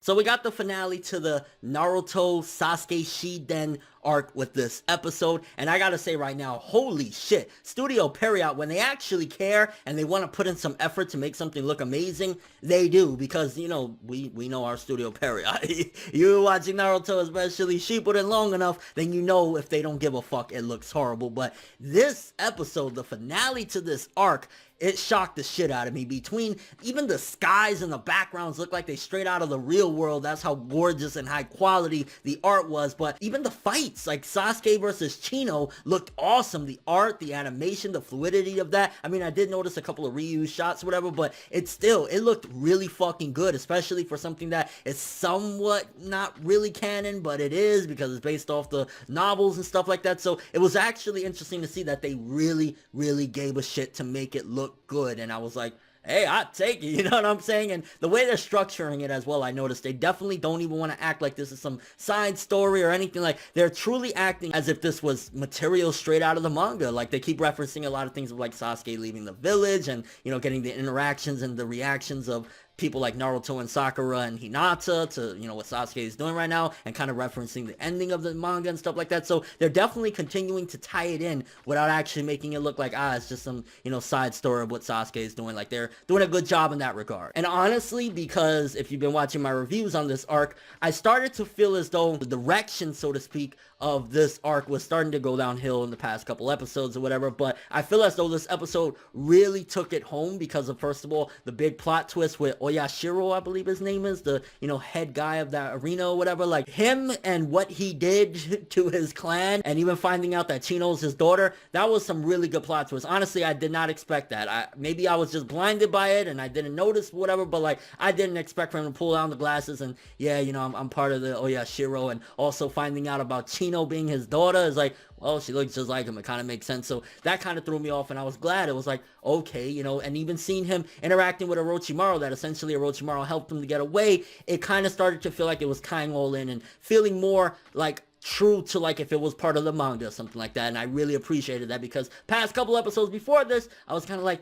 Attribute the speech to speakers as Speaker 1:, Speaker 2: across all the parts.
Speaker 1: So we got the finale to the Naruto Sasuke Shiden arc with this episode, and I gotta say right now, holy shit, Studio Period, when they actually care and they want to put in some effort to make something look amazing, they do, because, you know, we know our Studio Period. You're watching Naruto, especially Shippuden, long enough, then you know if they don't give a fuck, it looks horrible. But this episode, the finale to this arc, it shocked the shit out of me. Between even the skies and the backgrounds look like they straight out of the real world. That's how gorgeous and high quality the art was. But even the fights, like Sasuke versus Chino, looked awesome. The art, the animation, the fluidity of that. I mean, I did notice a couple of reused shots or whatever, but it looked really fucking good, especially for something that is somewhat not really canon, but it is, because it's based off the novels and stuff like that. So it was actually interesting to see that they really gave a shit to make it look good. And I was like, hey, I'd take it, you know what I'm saying? And the way they're structuring it as well, I noticed they definitely don't even want to act like this is some side story or anything. Like, they're truly acting as if this was material straight out of the manga. Like, they keep referencing a lot of things of, like, Sasuke leaving the village and, you know, getting the interactions and the reactions of people like Naruto and Sakura and Hinata to, you know, what Sasuke is doing right now, and kind of referencing the ending of the manga and stuff like that. So they're definitely continuing to tie it in without actually making it look like, it's just some, you know, side story of what Sasuke is doing. Like, they're doing a good job in that regard. And honestly, because if you've been watching my reviews on this arc, I started to feel as though the direction, so to speak, of this arc was starting to go downhill in the past couple episodes or whatever. But I feel as though this episode really took it home because of, first of all, the big plot twist with Oyashiro, I believe his name is, the, you know, head guy of that arena or whatever. Like, him and what he did to his clan, and even finding out that Chino's his daughter, that was some really good plot twist. Honestly, I did not expect that. Maybe I was just blinded by it and I didn't notice whatever, but like, I didn't expect for him to pull down the glasses and, yeah, you know, I'm part of the Oyashiro. And also finding out about Chino being his daughter is like, well, she looks just like him. It kind of makes sense. So that kind of threw me off, and I was glad. It was like, okay, you know, and even seeing him interacting with Orochimaru, that essentially Orochimaru helped him to get away, it kind of started to feel like it was tying all in and feeling more like true to, like, if it was part of the manga or something like that. And I really appreciated that, because past couple episodes before this, I was kind of like,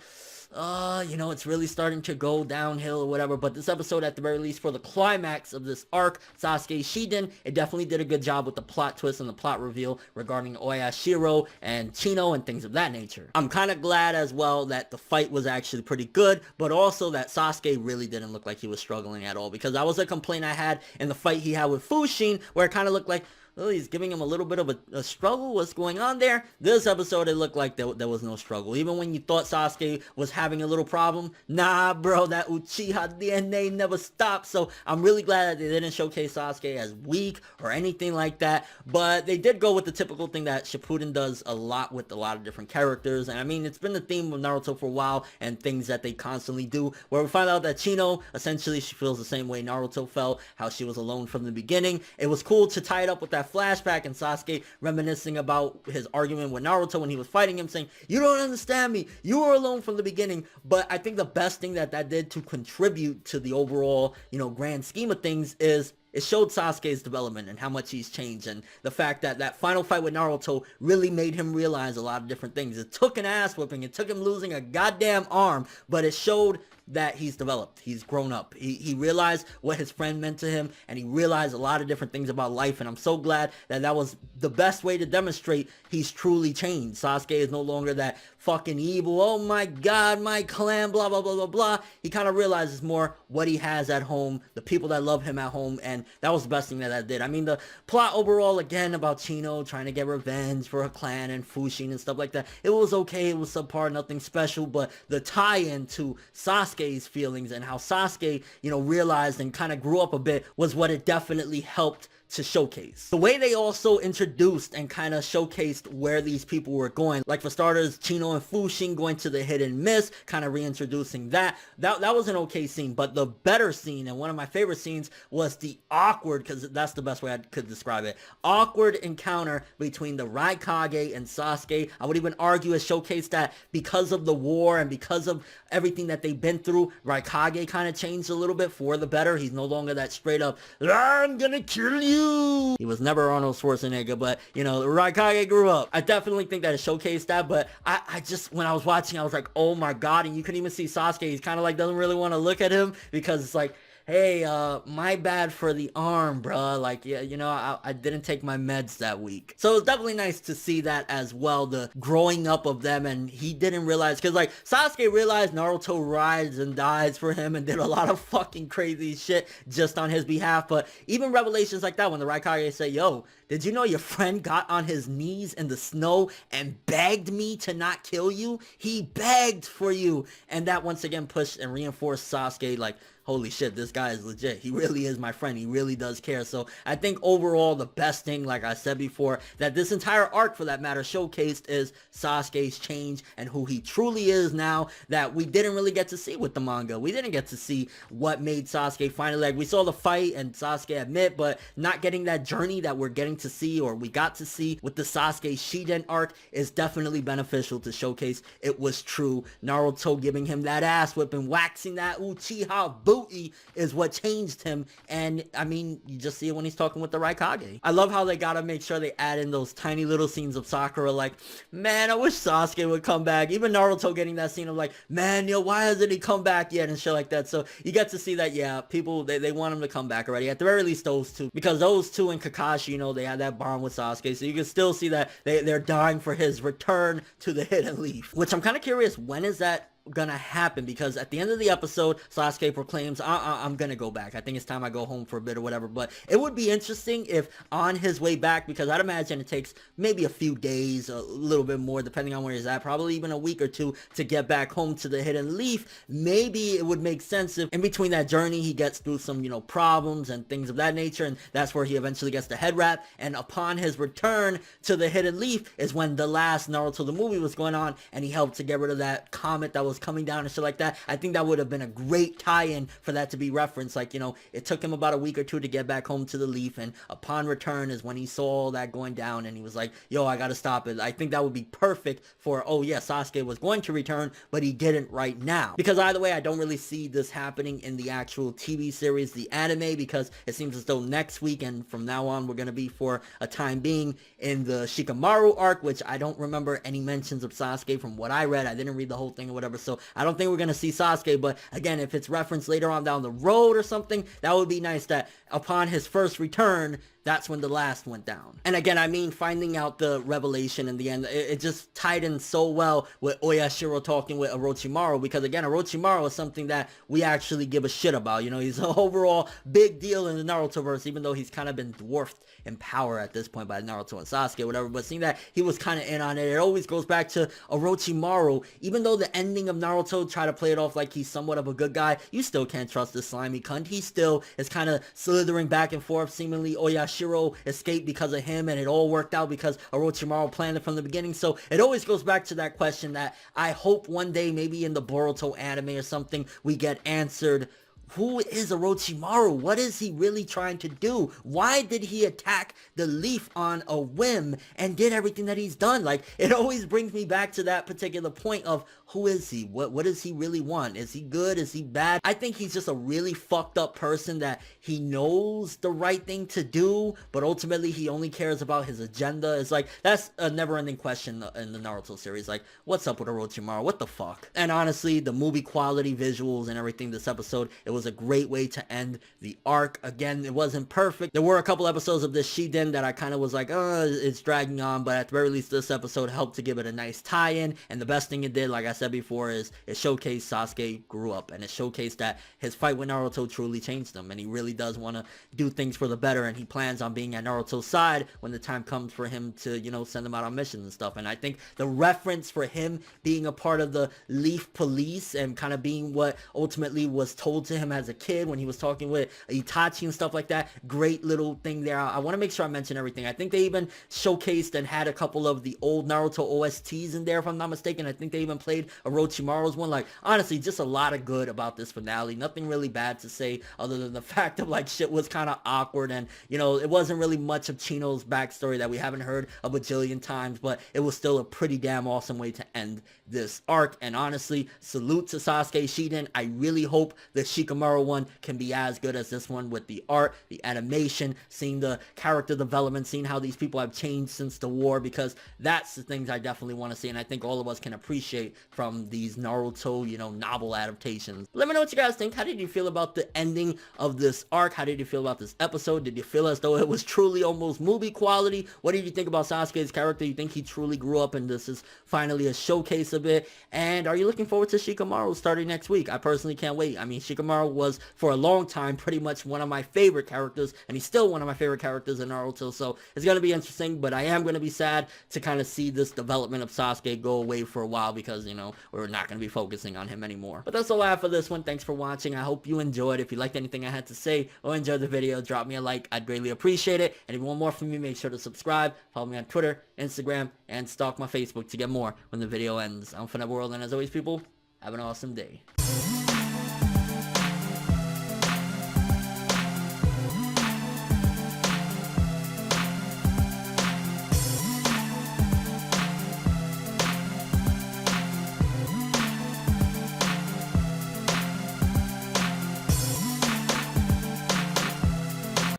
Speaker 1: you know, it's really starting to go downhill or whatever. But this episode, at the very least, for the climax of this arc, Sasuke Shiden, it definitely did a good job with the plot twist and the plot reveal regarding Oyashiro and Chino and things of that nature. I'm kind of glad as well that the fight was actually pretty good, but also that Sasuke really didn't look like he was struggling at all, because that was a complaint I had in the fight he had with Fushin, where it kind of looked like, oh, he's giving him a little bit of a struggle. What's going on there? This episode, it looked like there was no struggle. Even when you thought Sasuke was having a little problem, nah, bro, that Uchiha DNA never stopped. So I'm really glad that they didn't showcase Sasuke as weak or anything like that. But they did go with the typical thing that Shippuden does a lot with a lot of different characters. And I mean, it's been the theme of Naruto for a while, and things that they constantly do, where we find out that Chino, essentially, she feels the same way Naruto felt, how she was alone from the beginning. It was cool to tie it up with that flashback and Sasuke reminiscing about his argument with Naruto when he was fighting him, saying, you don't understand me, you were alone from the beginning. But I think the best thing that did to contribute to the overall, you know, grand scheme of things is it showed Sasuke's development and how much he's changed, and the fact that that final fight with Naruto really made him realize a lot of different things. It took an ass whipping, it took him losing a goddamn arm, but it showed that he's developed, he's grown up, he realized what his friend meant to him, and he realized a lot of different things about life. And I'm so glad that was the best way to demonstrate he's truly changed. Sasuke is no longer that fucking evil, oh my god, my clan, blah blah blah blah blah. He kind of realizes more what he has at home, the people that love him at home, and that was the best thing that did. I mean, the plot overall, again, about Chino trying to get revenge for her clan and Fushin and stuff like that, it was okay, it was subpar, nothing special. But the tie-in to Sasuke's feelings and how Sasuke, you know, realized and kind of grew up a bit was what it definitely helped to showcase. The way they also introduced and kind of showcased where these people were going, like for starters, Chino and Fushin going to the hidden mist, kind of reintroducing that was an okay scene. But the better scene, and one of my favorite scenes, was the awkward, because that's the best way I could describe it, awkward encounter between the Raikage and Sasuke. I would even argue it showcased that because of the war and because of everything that they've been through, Raikage kind of changed a little bit for the better. He's no longer that straight up, I'm gonna kill you. He was never Arnold Schwarzenegger, but, you know, Raikage grew up. I definitely think that it showcased that, but I just, when I was watching, I was like, oh my god. And you can even see Sasuke, he's kind of like doesn't really want to look at him, because it's like, hey, my bad for the arm, bruh. Like, yeah, you know, I didn't take my meds that week. So it's definitely nice to see that as well, the growing up of them, and he didn't realize, because like Sasuke realized Naruto rides and dies for him and did a lot of fucking crazy shit just on his behalf. But even revelations like that, when the Raikage say, yo, did you know your friend got on his knees in the snow and begged me to not kill you? He begged for you. And that once again pushed and reinforced Sasuke, like, holy shit, this guy is legit. He really is my friend. He really does care. So I think overall the best thing, like I said before, that this entire arc for that matter showcased is Sasuke's change and who he truly is now, that we didn't really get to see with the manga. We didn't get to see what made Sasuke finally, like we saw the fight and Sasuke admit, but not getting that journey that we're getting to see, or we got to see with the Sasuke Shiden arc, is definitely beneficial to showcase it was true. Naruto giving him that ass whipping, waxing that Uchiha booty is what changed him. And I mean, you just see it when he's talking with the Raikage. I love how they gotta make sure they add in those tiny little scenes of Sakura like, man, I wish Sasuke would come back. Even Naruto getting that scene of like, man, yo, why hasn't he come back yet, and shit like that. So you get to see that, yeah, people, they want him to come back already, at the very least those two, because those two and Kakashi, you know, they had that bond with Sasuke, so you can still see that they're dying for his return to the Hidden Leaf, which I'm kind of curious, when is that gonna happen? Because at the end of the episode, Sasuke proclaims, I'm gonna go back. I think it's time I go home for a bit or whatever. But it would be interesting if on his way back, because I'd imagine it takes maybe a few days, a little bit more, depending on where he's at, probably even a week or two to get back home to the Hidden Leaf. Maybe it would make sense if in between that journey, he gets through some, you know, problems and things of that nature, and that's where he eventually gets the head wrap. And upon his return to the Hidden Leaf is when the last Naruto the movie was going on, and he helped to get rid of that comet that was coming down and shit like that. I think that would have been a great tie-in for that to be referenced. Like, you know, it took him about a week or two to get back home to the Leaf, and upon return is when he saw all that going down, and he was like, yo, I gotta stop it. I think that would be perfect for, oh yeah, Sasuke was going to return, but he didn't right now. Because either way, I don't really see this happening in the actual TV series, the anime, because it seems as though next week and from now on, we're gonna be for a time being in the Shikamaru arc, which I don't remember any mentions of Sasuke from what I read. I didn't read the whole thing or whatever, so I don't think we're going to see Sasuke. But again, if it's referenced later on down the road or something, that would be nice, that upon his first return, that's when the last went down. And again, I mean, finding out the revelation in the end, it just tied in so well with Oyashiro talking with Orochimaru, because again, Orochimaru is something that we actually give a shit about. You know, he's an overall big deal in the Narutoverse, even though he's kind of been dwarfed in power at this point by Naruto and Sasuke or whatever. But seeing that he was kind of in on it, it always goes back to Orochimaru. Even though the ending of Naruto tried to play it off like he's somewhat of a good guy, you still can't trust this slimy cunt. He still is kind of slithering back and forth. Seemingly Oyashiro escaped because of him, and it all worked out because Orochimaru planned it from the beginning. So it always goes back to that question that I hope one day, maybe in the Boruto anime or something, we get answered. Who is Orochimaru? What is he really trying to do? Why did he attack the Leaf on a whim and did everything that he's done? Like, it always brings me back to that particular point of, who is he? What does he really want? Is he good? Is he bad? I think he's just a really fucked up person that he knows the right thing to do, but ultimately he only cares about his agenda. It's like, that's a never-ending question in the Naruto series. Like, what's up with Orochimaru? What the fuck? And honestly, the movie quality, visuals, and everything this episode, it was a great way to end the arc. Again, it wasn't perfect. There were a couple episodes of this Shiden that I kind of was like, oh, it's dragging on, but at the very least, this episode helped to give it a nice tie-in. And the best thing it did, like I said before, is it showcased Sasuke grew up, and it showcased that his fight with Naruto truly changed him, and he really does want to do things for the better, and he plans on being at Naruto's side when the time comes for him to, you know, send him out on missions and stuff. And I think the reference for him being a part of the Leaf Police and kind of being what ultimately was told to him as a kid when he was talking with Itachi and stuff like that, great little thing there. I want to make sure I mention everything. I think they even showcased and had a couple of the old Naruto OSTs in there, if I'm not mistaken. I think they even played Orochimaru's one. Like, honestly, just a lot of good about this finale. Nothing really bad to say other than the fact of, like, shit was kind of awkward, and, you know, it wasn't really much of Chino's backstory that we haven't heard a bajillion times, but it was still a pretty damn awesome way to end this arc. And honestly, salute to Sasuke Shiden. I really hope the Shikamaru Shikamaru one can be as good as this one with the art, the animation, seeing the character development, seeing how these people have changed since the war, because that's the things I definitely want to see, and I think all of us can appreciate from these Naruto, you know, novel adaptations. Let me know what you guys think. How did you feel about the ending of this arc? How did you feel about this episode? Did you feel as though it was truly almost movie quality? What did you think about Sasuke's character? You think he truly grew up and this is finally a showcase of it? And are you looking forward to Shikamaru starting next week? I personally can't wait. I mean, Shikamaru was for a long time pretty much one of my favorite characters, and he's still one of my favorite characters in Naruto, so it's going to be interesting, but I am going to be sad to kind of see this development of Sasuke go away for a while, because, you know, we're not going to be focusing on him anymore. But that's all I have for this one. Thanks for watching. I hope you enjoyed. If you liked anything I had to say or enjoyed the video, drop me a like. I'd greatly appreciate it. And if you want more from me, make sure to subscribe, follow me on Twitter, Instagram, and stalk my Facebook to get more when the video ends. I'm ForneverWorld, and as always, people, have an awesome day.